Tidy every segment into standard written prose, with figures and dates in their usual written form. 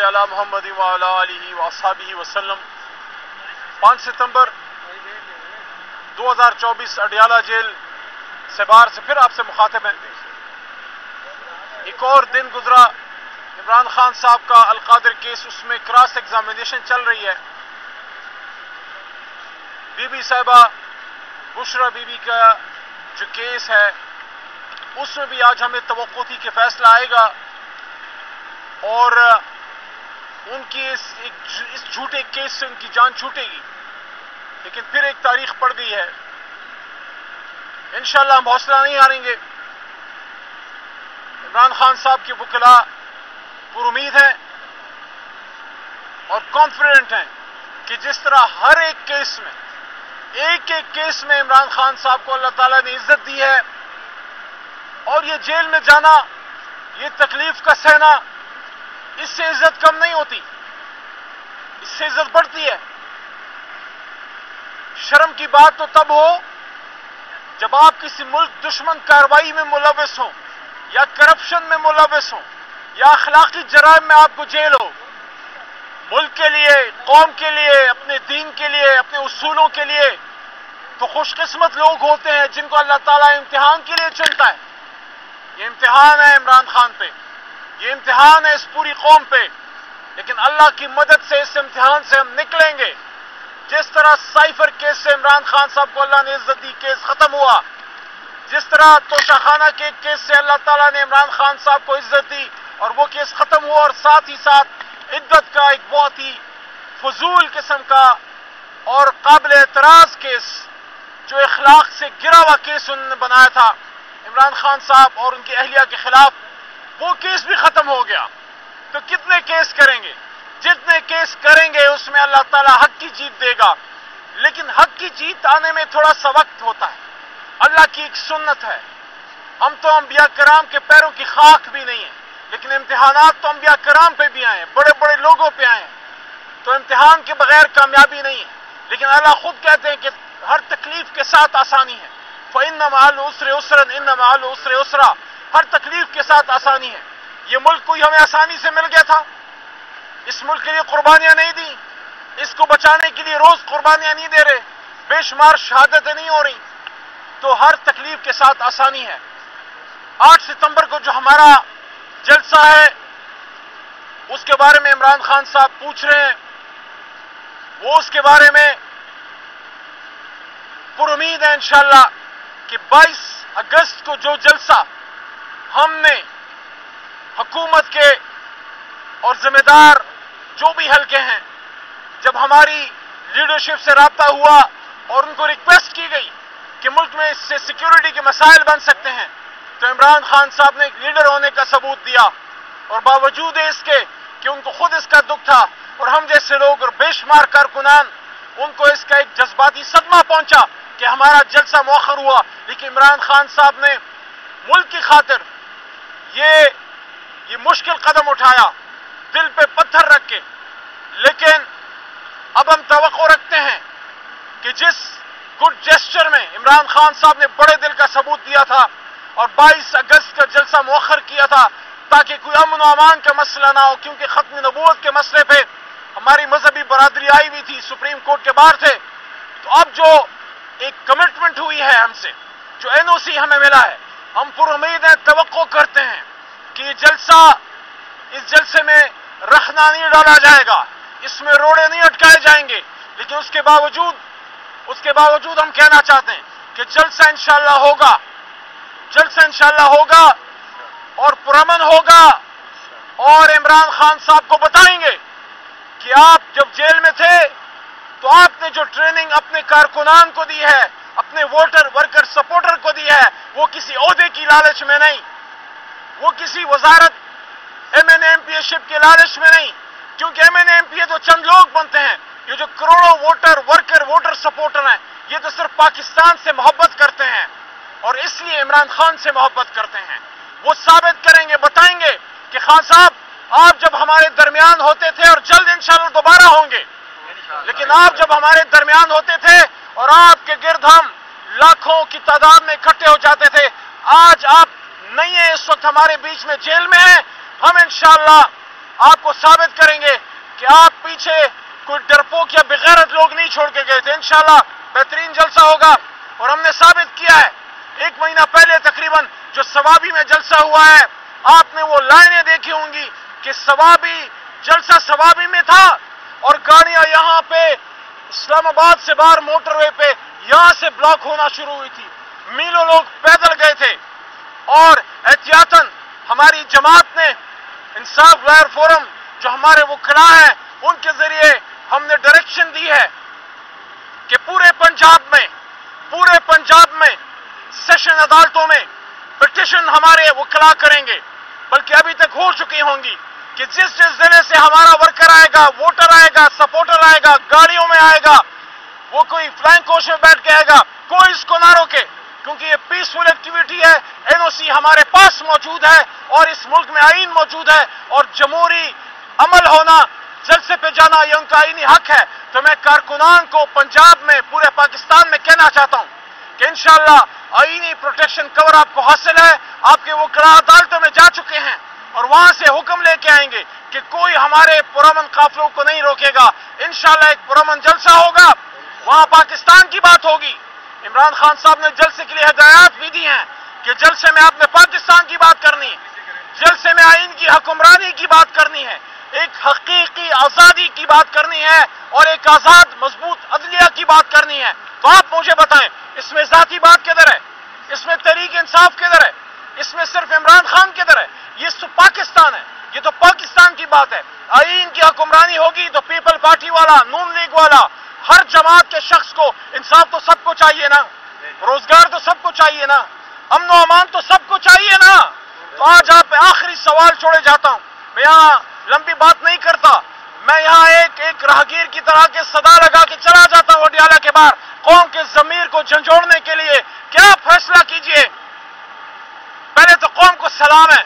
अला मुहम्मद व अला आलिहि व अस्हाबिहि वसल्लम। 5 सितंबर 2024 अडियाला जेल से बाहर से फिर आपसे मुखातिब हैं। एक और दिन गुजरा, इमरान खान साहब का अलकादिर केस, उसमें क्रॉस एग्जामिनेशन चल रही है। बीबी साहिबा बुशरा बीबी का जो केस है उसमें भी आज हमें तवक्को थी कि फैसला आएगा और उनकी इस झूठे केस से उनकी जान छूटेगी, लेकिन फिर एक तारीख पड़ गई है। इंशाअल्लाह हम हौसला नहीं हारेंगे। इमरान खान साहब के वकला पुरुमीद हैं और कॉन्फिडेंट हैं कि जिस तरह हर एक केस में, एक एक केस में इमरान खान साहब को अल्लाह ताला ने इज्जत दी है और ये जेल में जाना, ये तकलीफ का सहना, इससे इज्जत कम नहीं होती, इससे इज्जत बढ़ती है। शर्म की बात तो तब हो जब आप किसी मुल्क दुश्मन कार्रवाई में मुलविस हो या करप्शन में मुलविस हो या अखलाकी जराइम में आपको जेल हो। मुल्क के लिए, कौम के लिए, अपने दीन के लिए, अपने उसूलों के लिए तो खुशकिस्मत लोग होते हैं जिनको अल्लाह ताला इम्तिहान के लिए चुनता है। ये इम्तिहान है इमरान खान पे, ये इम्तिहान है इस पूरी कौम पे, लेकिन अल्लाह की मदद से इस इम्तिहान से हम निकलेंगे। जिस तरह साइफर केस से इमरान खान साहब को अल्लाह ने इज्जत दी, केस खत्म हुआ, जिस तरह तोशाखाना के केस से अल्लाह ताला ने इमरान खान साहब को इज्जत दी और वो केस खत्म हुआ, और साथ ही साथ इद्दत का एक बहुत ही फजूल किस्म का और काबिल एतराज केस, जो इखलाक से गिरा हुआ केस उन्होंने बनाया था इमरान खान साहब और उनकी अहलिया के खिलाफ, वो केस भी खत्म हो गया। तो कितने केस करेंगे? जितने केस करेंगे उसमें अल्लाह ताला हक की जीत देगा, लेकिन हक की जीत आने में थोड़ा सा वक्त होता है। अल्लाह की एक सुन्नत है। हम तो अंबिया कराम के पैरों की खाक भी नहीं है, लेकिन इम्तिहानात तो अंबिया कराम पे भी आए हैं, बड़े बड़े लोगों पे आए हैं, तो इम्तिहान के बगैर कामयाबी नहीं है। लेकिन अल्लाह खुद कहते हैं कि हर तकलीफ के साथ आसानी है। फ़इन्न मअल उस्रि युस्रन इन्न मअल उस्रि युस्रा, हर तकलीफ के साथ आसानी है। ये मुल्क कोई हमें आसानी से मिल गया था? इस मुल्क के लिए कुर्बानियां नहीं दी, इसको बचाने के लिए रोज कुर्बानियां नहीं दे रहे, बेशुमार शहादतें नहीं हो रही, तो हर तकलीफ के साथ आसानी है। 8 सितंबर को जो हमारा जलसा है उसके बारे में इमरान खान साहब पूछ रहे हैं, वो उसके बारे में पुरुमीद है इंशाअल्लाह कि 22 अगस्त को जो जलसा हमने हुकूमत के और जिम्मेदार जो भी हल्के हैं, जब हमारी लीडरशिप से राब्ता हुआ और उनको रिक्वेस्ट की गई कि मुल्क में इससे सिक्योरिटी के मसाइल बन सकते हैं, तो इमरान खान साहब ने एक लीडर होने का सबूत दिया, और बावजूद इसके कि उनको खुद इसका दुख था और हम जैसे लोग और बेशुमार कारकुनान, उनको इसका एक जज्बाती सदमा पहुंचा कि हमारा जलसा मुअख्खर हुआ, लेकिन इमरान खान साहब ने मुल्क की खातिर ये मुश्किल कदम उठाया, दिल पे पत्थर रख के। लेकिन अब हम तवक्को रखते हैं कि जिस गुड जेस्चर में इमरान खान साहब ने बड़े दिल का सबूत दिया था और 22 अगस्त का जलसा मुअख्खर किया था ताकि कोई अमन व अमान का मसला ना हो, क्योंकि खत्म नबूवत के मसले पे हमारी मजहबी बरादरी आई हुई थी, सुप्रीम कोर्ट के बाहर थे। तो अब जो एक कमिटमेंट हुई है हमसे, जो एनओसी हमें मिला है, हम पुरुमीद हैं, तवक्को करते हैं कि इस जलसे में रखना नहीं डाला जाएगा, इसमें रोड़े नहीं अटकाए जाएंगे। लेकिन उसके बावजूद हम कहना चाहते हैं कि जलसा इंशाअल्लाह होगा, जलसा इंशाअल्लाह होगा और पुरअमन होगा, और इमरान खान साहब को बताएंगे कि आप जब जेल में थे तो आपने जो ट्रेनिंग अपने कारकुनान को दी है, अपने वोटर वर्कर सपोर्टर को दी है, वो किसी ओहदे की लालच में नहीं, वो किसी वजारत MNA-MPA के लालच में नहीं, क्योंकि MNA-MPA तो चंद लोग बनते हैं। ये जो करोड़ों वोटर सपोर्टर हैं, ये तो सिर्फ पाकिस्तान से मोहब्बत करते हैं और इसलिए इमरान खान से मोहब्बत करते हैं। वो साबित करेंगे, बताएंगे कि खान साहब आप जब हमारे दरमियान होते थे, और जल्द इंशाअल्लाह दोबारा होंगे, लेकिन आप जब हमारे दरमियान होते थे और आपके गिर्द हम लाखों की तादाद में इकट्ठे हो जाते थे, आज आप नहीं है, इस वक्त हमारे बीच में जेल में है। हम इंशाअल्लाह آپ کو ثابت کریں گے کہ آپ پیچھے کوئی ڈرپوک یا بغیرت لوگ نہیں چھوڑ کے گئے تھے. انشاءاللہ بہترین جلسہ ہوگا. اور ہم نے ثابت کیا ہے 1 مہینہ پہلے تقریباً جو ثوابی میں جلسہ ہوا ہے، آپ نے وہ لائنیں دیکھی ہوں گی کہ ثوابی جلسہ ثوابی میں تھا اور گاڑیاں یہاں پہ اسلام آباد سے باہر موٹر وے پہ یہاں سے بلاک ہونا شروع ہوئی تھی. میلوں لوگ پیدل گئے تھے. اور احتیاطاً ہماری جماعت نے انصاف لائر فورم جو ہمارے وکلاء ہیں ان کے ذریعے ہم نے ڈائریکشن دی ہے کہ پورے پنجاب میں سیشن عدالتوں میں پٹیشن ہمارے وکلاء کریں گے، بلکہ ابھی تک ہو چکی ہوں گی کہ جس ضلع سے ہمارا ورکر آئے گا، ووٹر آئے گا، سپورٹر آئے گا، گاڑیوں میں آئے گا، وہ کوئی فلائنگ کوچ میں بیٹھ کے آئے گا، کوئی اس کو نہ روکے، کیونکہ یہ پیسفل ایکٹیویٹی ہے. NOC ہمارے پاس موجود ہے اور اس ملک میں آئین موجود ہے اور جمہوری عمل ہونا، جلسے پہ جانا یہ ان کا آئینی حق ہے. تو میں کارکنان کو پنجاب میں پورے پاکستان میں کہنا چاہتا ہوں کہ انشاءاللہ آئینی پروٹیکشن کور آپ کو حاصل ہے. آپ کے وکلاء عدالتوں میں جا چکے ہیں اور وہاں سے حکم لے کے آئیں گے کہ کوئی ہمارے پرامن قافلوں کو نہیں روکے گا. انشاءاللہ ایک پرامن جلسہ ہوگا، وہاں پاکستان کی بات ہوگی. عمران خان صاحب نے جلسے کے لیے ہدایات بھی دی ہیں کہ جلسے میں آپ نے پاکستان کی بات کرنی ہے، جلسے میں آئین کی حکمرانی کی بات کرنی ہے، ایک حقیقی آزادی کی بات کرنی ہے اور ایک آزاد مضبوط عدلیہ کی بات کرنی ہے. تو آپ مجھے بتائیں اس میں ذاتی بات کدھر ہے؟ اس میں تحریک انصاف کدھر ہے؟ اس میں صرف عمران خان کدھر ہے؟ یہ تو پاکستان ہے، یہ تو پاکستان کی بات ہے. آئین کی حکمرانی ہوگی تو پیپل پارٹی والا، نون لیگ والا، ہر جماعت کے شخص کو انصاف تو سب کو چاہیے نا، روزگار تو سب کو چاہیے نا، امن و امان تو سب کو چاہیے نا. تو آج آپ پہ آخری سوال چھوڑے جاتا ہوں. میں یہاں لمبی بات نہیں کرتا، میں یہاں ایک راہگیر کی طرح کے صدا لگا کے چلا جاتا ہوں اڈیالہ کے باہر. قوم کے ضمیر کو جھنجھوڑنے کے لیے کیا فیصلہ کیجئے. پہلے تو قوم کو سلام ہے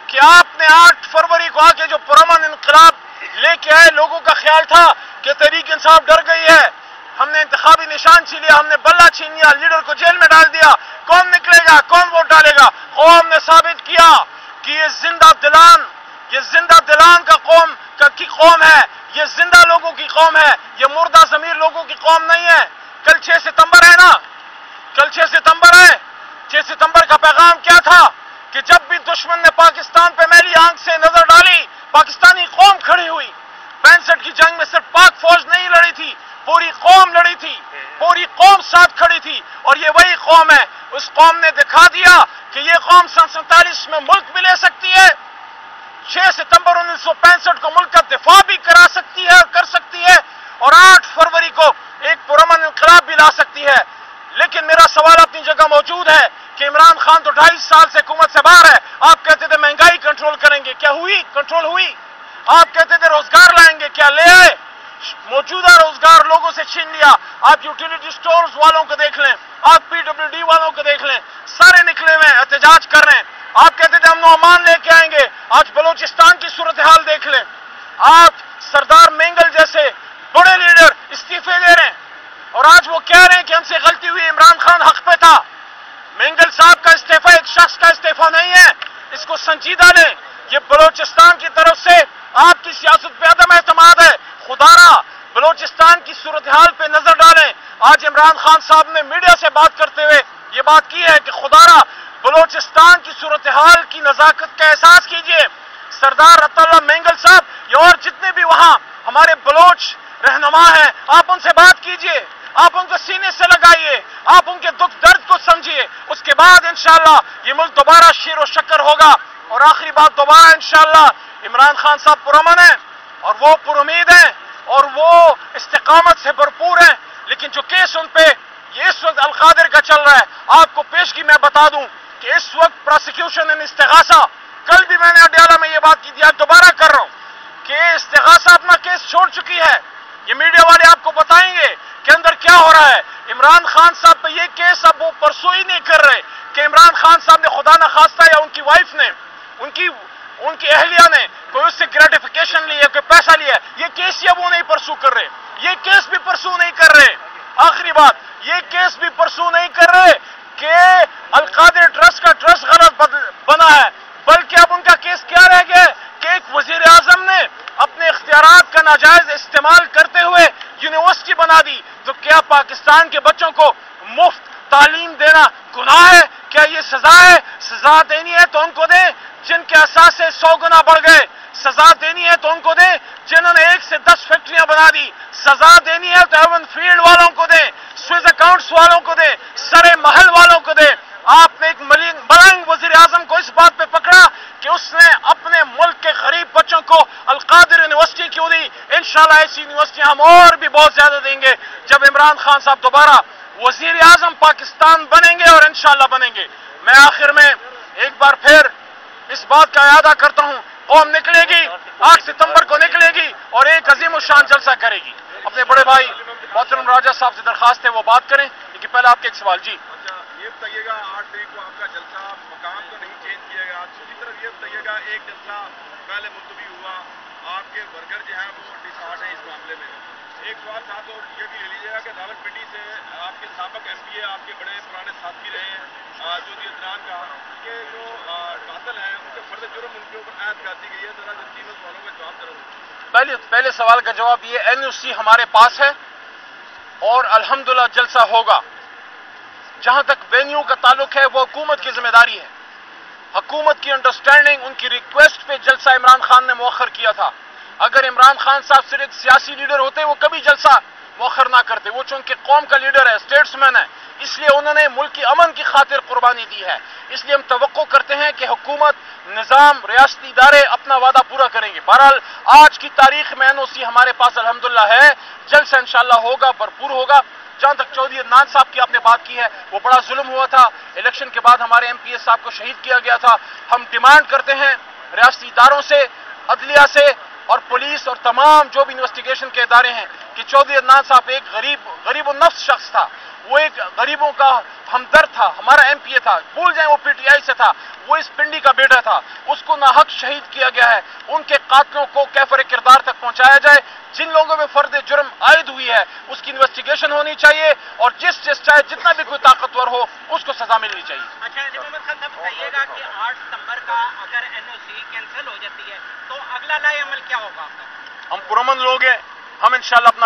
کہ آپ نے 8 فروری کو آ کے جو پرامن انقلاب لے کے آئے، لوگوں کا خیال تھا کہ تحریک انصاف ڈر گئی ہے، ہم نے انتخابی نشان چھین لیا، ہم نے بلہ چھین لیا، لیڈر کو جیل میں ڈال دیا، کون نکلے گا، کون ووٹ ڈالے گا؟ قوم نے ثابت کیا کہ یہ زندہ دلان کی قوم ہے، یہ زندہ لوگوں کی قوم ہے، یہ مردہ ضمیر لوگوں کی قوم نہیں ہے. کل 6 ستمبر ہے نا، کل 6 ستمبر ہے. 6 ستمبر کا پیغام کیا تھا کہ جب بھی دشمن نے پاکستان پہ میلی آنکھ سے نظر ڈالی، پاکستانی قوم کھڑی ہوئی. 65 کی جنگ میں صرف پاک فوج نہیں لڑی تھی، پوری قوم لڑی تھی، پوری قوم ساتھ کھڑی تھی. اور یہ وہی قوم ہے، اس قوم نے دکھا دیا کہ یہ قوم 47 میں ملک بھی لے سکتی ہے، 6 ستمبر 1965 کو ملک کا دفاع بھی کرا سکتی ہے اور کر سکتی ہے، اور 8 فروری کو ایک پرامن انقلاب بھی لا سکتی ہے. لیکن میرا سوال اپنی جگہ موجود ہے کہ عمران خان تو 2.5 سال سے حکومت سے باہر ہے. آپ کہتے تھے مہنگائی کنٹرول کریں گے، کیا ہوئی؟ کنٹرول ہوئی؟ آپ کہتے تھے روزگار لائیں گے، کیا لے آئے؟ موجودہ روزگار لوگوں سے چھین لیا. آپ یوٹیلیٹی سٹورز والوں کو دیکھ لیں، آپ PWD والوں کو دیکھ لیں، سارے نکلے ہوئے احتجاج کر رہے ہیں. آپ کہتے تھے امن و امان لے کے آئیں گے، آج بلوچستان کی صورتحال دیکھ لیں. آپ سردار مینگل جیسے بڑے لیڈر استعفے دے رہے ہیں اور آج وہ کہہ رہے ہیں کہ ہم سے غلطی ہوئی، عمران خان حق پہ تھا. مینگل صاحب کا استعفی ایک شخص کا استعفی نہیں ہے، اس کو سنجیدہ لیں. یہ بلوچستان کی طرف سے آپ کی سیاست پہ عدم اعتماد ہے. خدا را بلوچستان کی صورتحال پہ نظر ڈالیں. آج عمران خان صاحب نے میڈیا سے بات کرتے ہوئے یہ بات کی ہے کہ خدا را بلوچستان کی صورتحال کی نزاکت کا احساس کیجئے. سردار عطا اللہ مینگل صاحب یا اور جتنے بھی وہاں ہمارے بلوچ رہنما ہیں، آپ ان سے بات کیجئے، آپ ان کو سینے سے لگائیے، آپ ان کے دکھ درد کو سمجھیے. اس کے بعد انشاءاللہ یہ ملک دوبارہ شیر و شکر ہوگا. اور آخری بات، دوبارہ انشاءاللہ عمران خان صاحب پرامن ہیں اور وہ پر امید ہیں اور وہ استقامت سے بھرپور ہیں. لیکن جو کیس ان پہ یہ اس وقت القادر کا چل رہا ہے، آپ کو پیشگی میں بتا دوں کہ اس وقت پروسیکیوشن ان استغاثہ، کل بھی میں نے اڈیالہ میں یہ بات کی تھی، آج دوبارہ کر رہا ہوں کہ استغاثہ اپنا کیس چھوڑ چکی ہے. یہ میڈیا والے آپ کو بتائیں گے کہ اندر کیا ہو رہا ہے. عمران خان صاحب پہ یہ کیس اب وہ پرسو ہی نہیں کر رہے کہ عمران خان صاحب نے خدا نخواستہ یا ان کی وائف نے، ان کی اہلیہ نے کوئی اس سے گریٹیفیکیشن لی ہے، کوئی پیسہ لیا ہے. یہ کیس ہی اب وہ نہیں پرسو کر رہے، یہ کیس بھی پرسو نہیں کر رہے. آخری بات، یہ کیس بھی پرسو نہیں کر رہے کہ القادر ٹرسٹ کا ٹرسٹ غلط بنا ہے، بلکہ اب ان کا کیس کیا رہ گیا کہ ایک وزیر اعظم नाजायज इस्तेमाल करते हुए यूनिवर्सिटी बना दी, तो क्या पाकिस्तान के बच्चों को मुफ्त तालीम देना गुनाह है? क्या ये सजा है? सजा देनी है तो उनको दें जिनके असासे 100 गुना बढ़ गए। सजा देनी है तो उनको दें जिन्होंने 1 से 10 फैक्ट्रियां बना दी। सजा देनी है तो एवन फील्ड वालों को दें, स्विस अकाउंट्स वालों को दें, सरे महल वालों को दें। आपने एक मलंग वजीर आजम को इस बात पे पकड़ा कि उसने अपने मुल्क के गरीब बच्चों को अलकादिर यूनिवर्सिटी क्यों दी। इंशाल्लाह ऐसी यूनिवर्सिटी हम और भी बहुत ज्यादा देंगे जब इमरान खान साहब दोबारा वजीर आजम पाकिस्तान बनेंगे, और इंशाल्लाह बनेंगे। मैं आखिर में एक बार फिर इस बात का इरादा करता हूं, कौम निकलेगी 8 सितंबर को निकलेगी और एक अजीम शान जलसा करेगी। अपने बड़े भाई मोहतरम राजा साहब से दरखास्त है वो बात करें, लेकिन पहले आपके एक सवाल। जी ये बताइएगा 8 तारीख को आपका जलसा मकाम तो नहीं चेंज किया गया, दूसरी तरफ ये बताइएगा एक जलसा पहले मुलतवी हुआ, आपके वर्कर जो हैं वो डिसहार्ट हैं इस मामले में। एक सवाल साथ और ये भी ले लीजिएगा कि रावलपिंडी से आपके साबिक MPA आपके बड़े पुराने साथी रहे हैं चौधरी अदनान का, कि जो कातिल हैं उनके फर्द जुर्म उनके ऊपर आयद कर दी गई है। जरा जो तीनों सवालों का जवाब जरूर। पहले सवाल का जवाब ये, NUC हमारे पास है और अल्हम्दुलिल्लाह जलसा होगा। जहां तक वेन्यू का ताल्लुक है वो हुकूमत की जिम्मेदारी है। हुकूमत की अंडरस्टैंडिंग, उनकी रिक्वेस्ट पे जलसा इमरान खान ने मुअख्खर किया था। अगर इमरान खान साहब सिर्फ एक सियासी लीडर होते वो कभी जलसा मुअख्खर ना करते। वो चूंकि कौम का लीडर है, स्टेट्समैन है, इसलिए उन्होंने मुल्क की अमन की खातिर कुर्बानी दी है। इसलिए हम तवक्को करते हैं कि हुकूमत, निज़ाम, रियासती इदारे अपना वादा पूरा करेंगे। बहरहाल आज की तारीख में NOC हमारे पास अल्हम्दुलिल्लाह है, जल्द से इंशाअल्लाह होगा, भरपूर होगा। जहां तक चौधरी अदनान साहब की आपने बात की है, वो बड़ा जुल्म हुआ था। इलेक्शन के बाद हमारे MPA साहब को शहीद किया गया था। हम डिमांड करते हैं रियासती इदारों से, अदलिया से और पुलिस और तमाम जो भी इन्वेस्टिगेशन के इदारे हैं कि चौधरी अदनान साहब एक गरीब नफ्स शख्स था, वो एक गरीबों का हमदर्द था, हमारा MPA था। भूल जाएं वो PTI से था, वो इस पिंडी का बेटा था, उसको नाहक शहीद किया गया है। उनके कातलों को कैफर किरदार तक पहुंचाया जाए। जिन लोगों में फर्द जुर्म आयद हुई है उसकी इन्वेस्टिगेशन होनी चाहिए और जिस चाहे जितना भी कोई ताकतवर हो उसको सजा मिलनी चाहिए। अच्छा मोहम्मद खान साहब बताइएगा कि 8 सितंबर का अगर NOC कैंसिल हो जाती है तो अगला लाए अमल क्या होगा आपका? हम पुरअमन लोग हैं, हम इंशाल्लाह अपना